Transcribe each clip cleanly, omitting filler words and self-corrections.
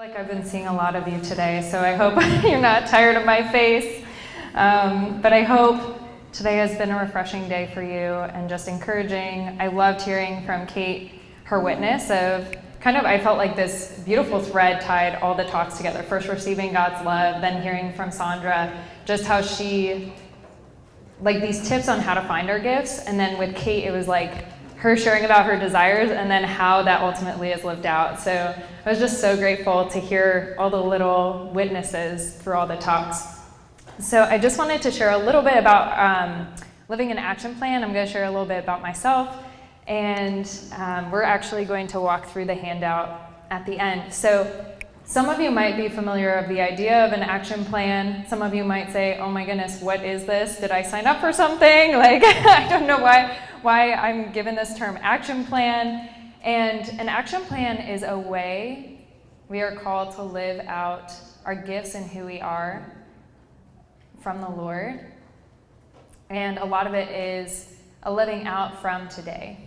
Like I've been seeing a lot of you today, so I hope you're not tired of my face. But I hope today has been a refreshing day for you and just encouraging. I loved hearing from Kate, her witness of I felt like this beautiful thread tied all the talks together. First receiving God's love, then hearing from Sandra just how she, like these tips on how to find our gifts. And then with Kate, it was like her sharing about her desires and then how that ultimately is lived out. So I was just so grateful to hear all the little witnesses through all the talks. So I just wanted to share a little bit about living an action plan. I'm going to share a little bit about myself, and we're actually going to walk through the handout at the end. So some of you might be familiar of the idea of an action plan. Some of you might say, oh my goodness, what is this? Did I sign up for something? Like, I don't know why I'm given this term action plan. And an action plan is a way we are called to live out our gifts and who we are from the Lord. And a lot of it is a living out from today.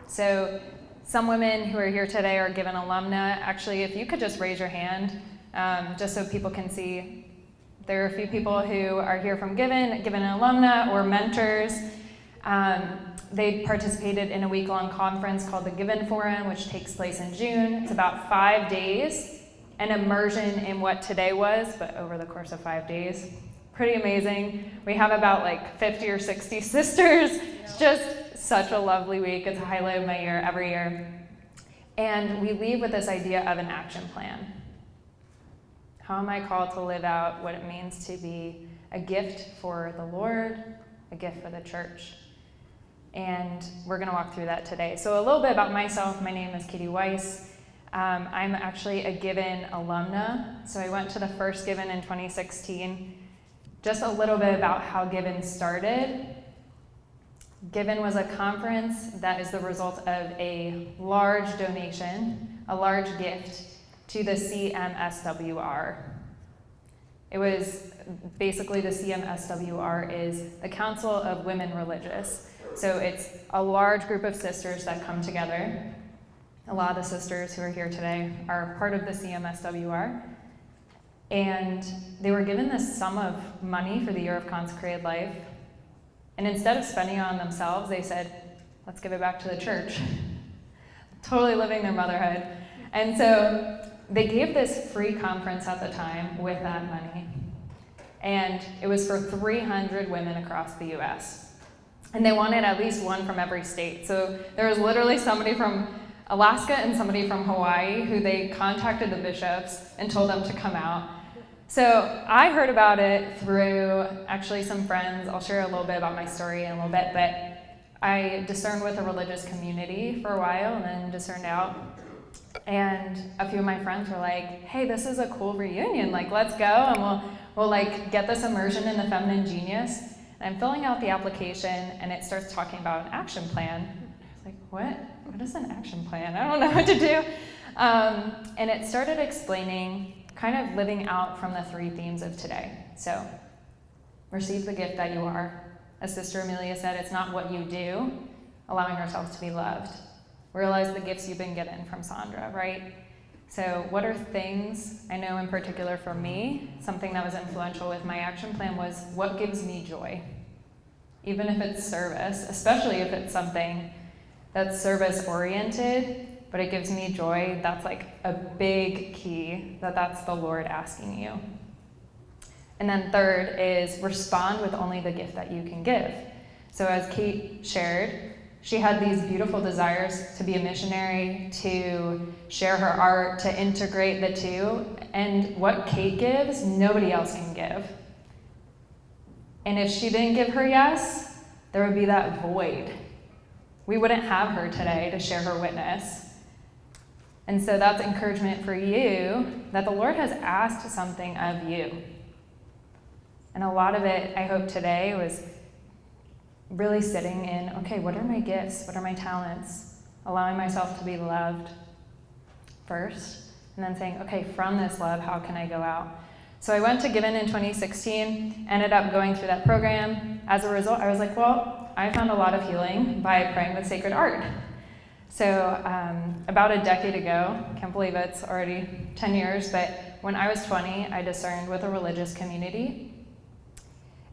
So some women who are here today are Given alumna. Actually, if you could just raise your hand, just so people can see. There are a few people who are here from Given alumna or mentors. They participated in a week-long conference called the Given Forum, which takes place in June. It's about 5 days, an immersion in what today was, but over the course of 5 days. Pretty amazing. We have about like 50 or 60 sisters. It's just such a lovely week. It's a highlight of my year every year. And we leave with this idea of an action plan. How am I called to live out what it means to be a gift for the Lord, a gift for the church? And we're going to walk through that today. So a little bit about myself. My name is Weiss. I'm actually a Given alumna. So I went to the first Given in 2016. Just a little bit about how Given started. Given was a conference that is the result of a large donation, a large gift to the CMSWR. It was basically the CMSWR is the Council of Women Religious. So it's a large group of sisters that come together. A lot of the sisters who are here today are part of the CMSWR. And they were given this sum of money for the year of consecrated life. And instead of spending it on themselves, they said, let's give it back to the church. Totally living their motherhood. And so they gave this free conference at the time with that money. And it was for 300 women across the US. And they wanted at least one from every state. So there was literally somebody from Alaska and somebody from Hawaii who they contacted the bishops and told them to come out. So I heard about it through actually some friends. I'll share a little bit about my story in a little bit, but I discerned with a religious community for a while and then discerned out. And a few of my friends were like, hey, this is a cool reunion. Like, let's go and we'll like get this immersion in the feminine genius. And I'm filling out the application and it starts talking about an action plan. I was like, what? What is an action plan? I don't know what to do. And it started explaining kind of living out from the 3 themes of today. So, receive the gift that you are. As Sister Amelia said, it's not what you do, allowing ourselves to be loved. Realize the gifts you've been given from Sandra, right? So what are things, I know in particular for me, something that was influential with my action plan was what gives me joy? Even if it's service, especially if it's something that's service-oriented, but it gives me joy, that's like a big key that's the Lord asking you. And then third is respond with only the gift that you can give. So as Kate shared, she had these beautiful desires to be a missionary, to share her art, to integrate the two. And what Kate gives, nobody else can give. And if she didn't give her yes, there would be that void. We wouldn't have her today to share her witness. And so that's encouragement for you that the Lord has asked something of you. And a lot of it, I hope today, was really sitting in, okay, what are my gifts? What are my talents? Allowing myself to be loved first. And then saying, okay, from this love, how can I go out? So I went to Given in 2016, ended up going through that program. As a result, I was like, well, I found a lot of healing by praying with sacred art. So about a decade ago, can't believe it's already 10 years, but when I was 20, I discerned with a religious community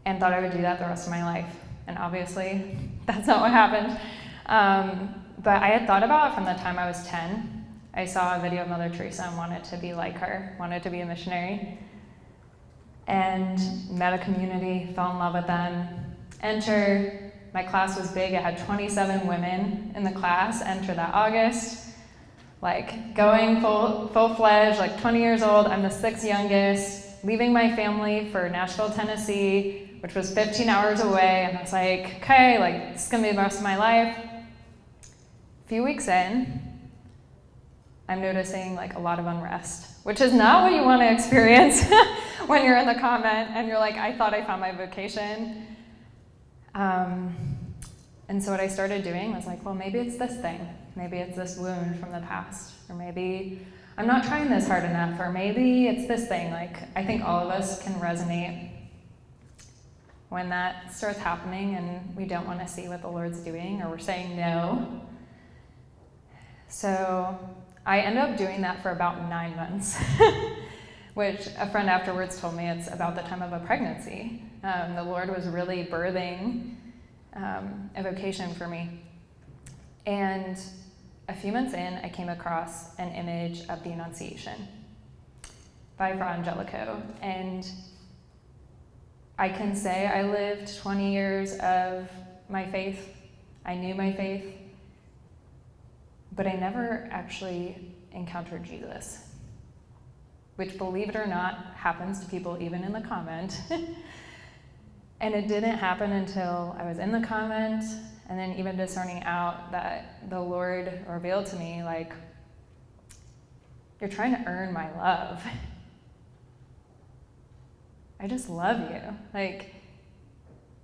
and thought I would do that the rest of my life. And obviously, that's not what happened. But I had thought about it from the time I was 10. I saw a video of Mother Teresa and wanted to be like her, wanted to be a missionary. And met a community, fell in love with them. My class was big, I had 27 women in the class enter that August. Like going full-fledged, like 20 years old, I'm the 6th youngest, leaving my family for Nashville, Tennessee, which was 15 hours away, and I was like, okay, like this is gonna be the rest of my life. A few weeks in, I'm noticing like a lot of unrest, which is not what you want to experience when you're in the convent and you're like, I thought I found my vocation. And so what I started doing was like, well, maybe it's this thing. Maybe it's this wound from the past. Or maybe I'm not trying this hard enough. Or maybe it's this thing. Like, I think all of us can resonate when that starts happening and we don't want to see what the Lord's doing or we're saying no. So I ended up doing that for about 9 months, which a friend afterwards told me it's about the time of a pregnancy. The Lord was really birthing a vocation for me. And a few months in, I came across an image of the Annunciation by Fra Angelico. And I can say I lived 20 years of my faith. I knew my faith, but I never actually encountered Jesus, which, believe it or not, happens to people even in the convent. And it didn't happen until I was in the convent, and then even discerning out that the Lord revealed to me, like, you're trying to earn my love. I just love you. Like,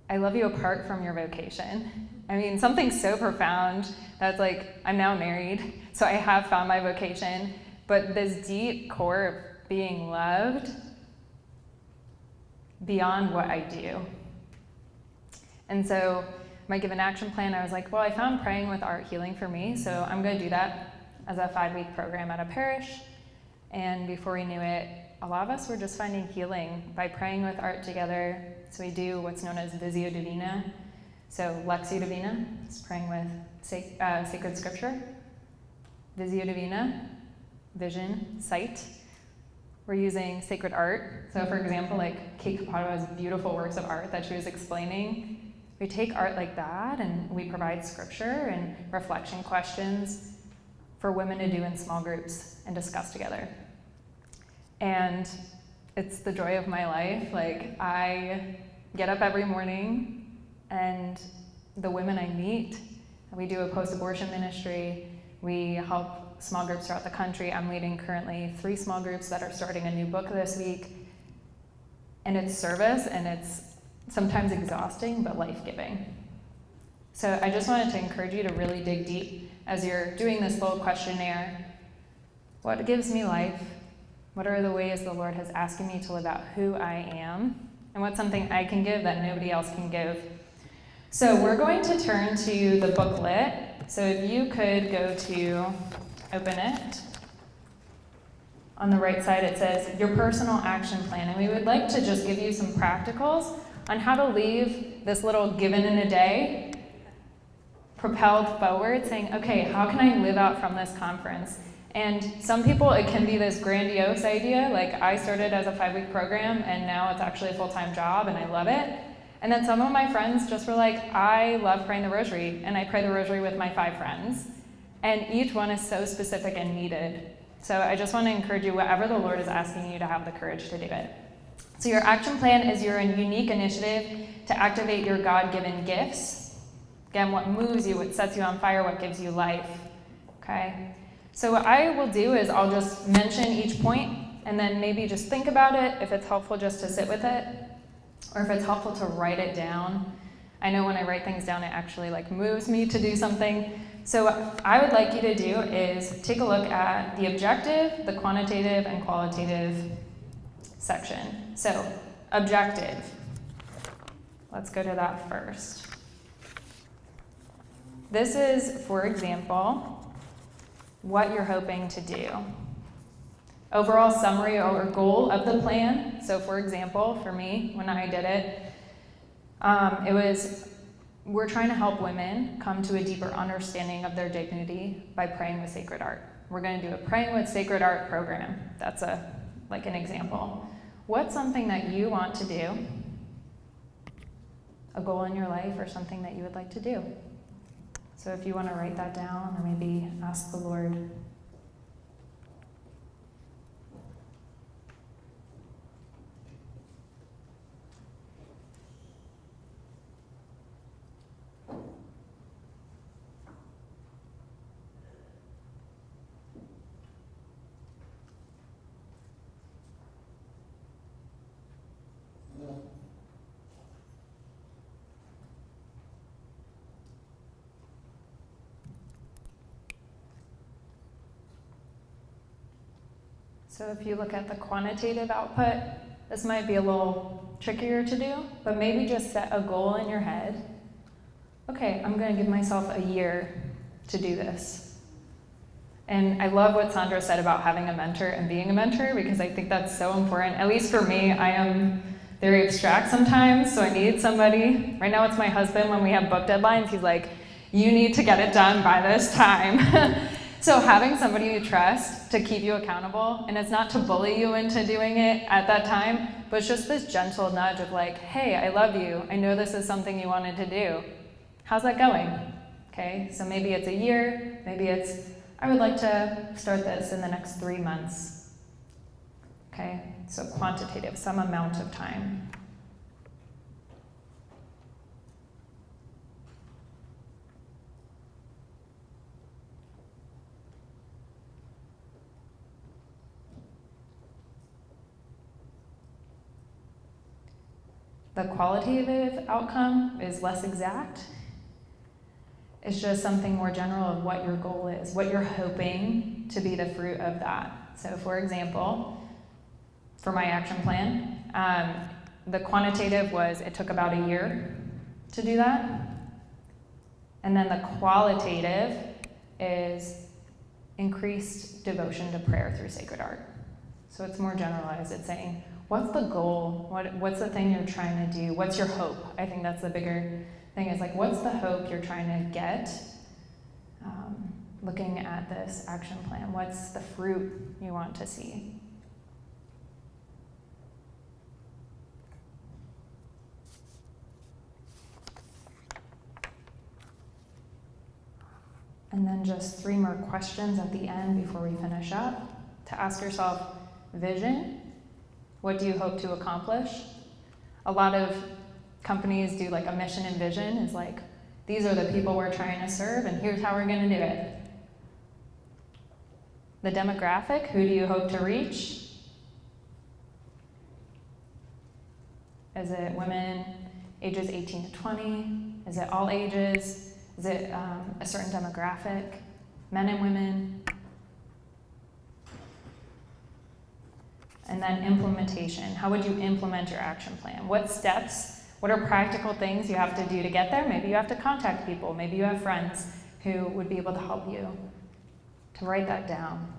I love you apart from your vocation. I mean, something so profound that's like, I'm now married, so I have found my vocation, but this deep core of being loved beyond what I do. And so my Given Action Plan, I was like, well, I found praying with art healing for me, so I'm going to do that as a 5-week program at a parish. And before we knew it, a lot of us were just finding healing by praying with art together. So we do what's known as Visio Divina. So Lectio Divina is praying with sacred scripture. Visio Divina, vision, sight. We're using sacred art. So for example, like Kate Capato's beautiful works of art that she was explaining, we take art like that and we provide scripture and reflection questions for women to do in small groups and discuss together. And it's the joy of my life. Like, I get up every morning and the women I meet, we do a post-abortion ministry. We help small groups throughout the country. I'm leading currently 3 small groups that are starting a new book this week. And it's service, and it's sometimes exhausting, but life-giving. So I just wanted to encourage you to really dig deep as you're doing this little questionnaire. What gives me life? What are the ways the Lord has asked me to live out who I am? And what's something I can give that nobody else can give? So we're going to turn to the booklet. So if you could go to, open it. On the right side it says, Your Personal Action Plan. And we would like to just give you some practicals on how to leave this little given in a day propelled forward, saying, okay, how can I live out from this conference? And some people, it can be this grandiose idea, like I started as a 5-week program and now it's actually a full-time job and I love it. And then some of my friends just were like, I love praying the rosary, and I pray the rosary with my 5 friends. And each one is so specific and needed. So I just want to encourage you, whatever the Lord is asking you, to have the courage to do it. So your action plan is your unique initiative to activate your God-given gifts. Again, what moves you, what sets you on fire, what gives you life. Okay? So what I will do is I'll just mention each point and then maybe just think about it, if it's helpful just to sit with it, or if it's helpful to write it down. I know when I write things down, it actually moves me to do something. So what I would like you to do is take a look at the objective, the quantitative, and qualitative section. So objective. Let's go to that first. This is, for example, what you're hoping to do. Overall summary or goal of the plan. So for example, for me, when I did it, it was, we're trying to help women come to a deeper understanding of their dignity by praying with sacred art. We're going to do a praying with sacred art program. That's an example. What's something that you want to do? A goal in your life or something that you would like to do? So if you want to write that down or maybe ask the Lord. So if you look at the quantitative output, this might be a little trickier to do, but maybe just set a goal in your head. Okay, I'm going to give myself a year to do this. And I love what Sandra said about having a mentor and being a mentor, because I think that's so important. At least for me, I am very abstract sometimes, so I need somebody. Right now it's my husband. When we have book deadlines, he's like, you need to get it done by this time. So having somebody you trust to keep you accountable, and it's not to bully you into doing it at that time, but it's just this gentle nudge of like, hey, I love you. I know this is something you wanted to do. How's that going? Okay, so maybe it's a year, maybe it's, I would like to start this in the next 3 months. Okay, so quantitative, some amount of time. The qualitative outcome is less exact. It's just something more general of what your goal is, what you're hoping to be the fruit of that. So for example, for my action plan, the quantitative was it took about a year to do that. And then the qualitative is increased devotion to prayer through sacred art. So it's more generalized. It's saying, what's the goal? What's the thing you're trying to do? What's your hope? I think that's the bigger thing, is like, what's the hope you're trying to get? Looking at this action plan, what's the fruit you want to see? And then just 3 more questions at the end before we finish up. To ask yourself, vision. What do you hope to accomplish? A lot of companies do like a mission and vision, is like, these are the people we're trying to serve and here's how we're going to do it. The demographic, who do you hope to reach? Is it women ages 18 to 20? Is it all ages? Is it a certain demographic? Men and women? And then implementation. How would you implement your action plan? What steps? What are practical things you have to do to get there? Maybe you have to contact people. Maybe you have friends who would be able to help you. To write that down.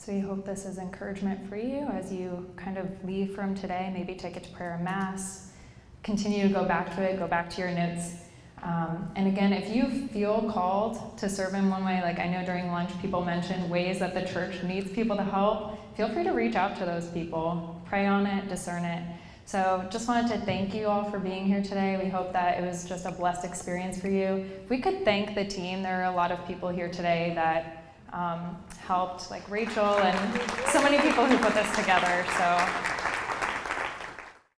So we hope this is encouragement for you as you kind of leave from today. Maybe take it to prayer and mass. Continue to go back to it, go back to your notes. And again, if you feel called to serve in one way, like I know during lunch people mentioned ways that the church needs people to help, feel free to reach out to those people. Pray on it, discern it. So just wanted to thank you all for being here today. We hope that it was just a blessed experience for you. If we could thank the team. There are a lot of people here today that helped, like Rachel and so many people who put this together. So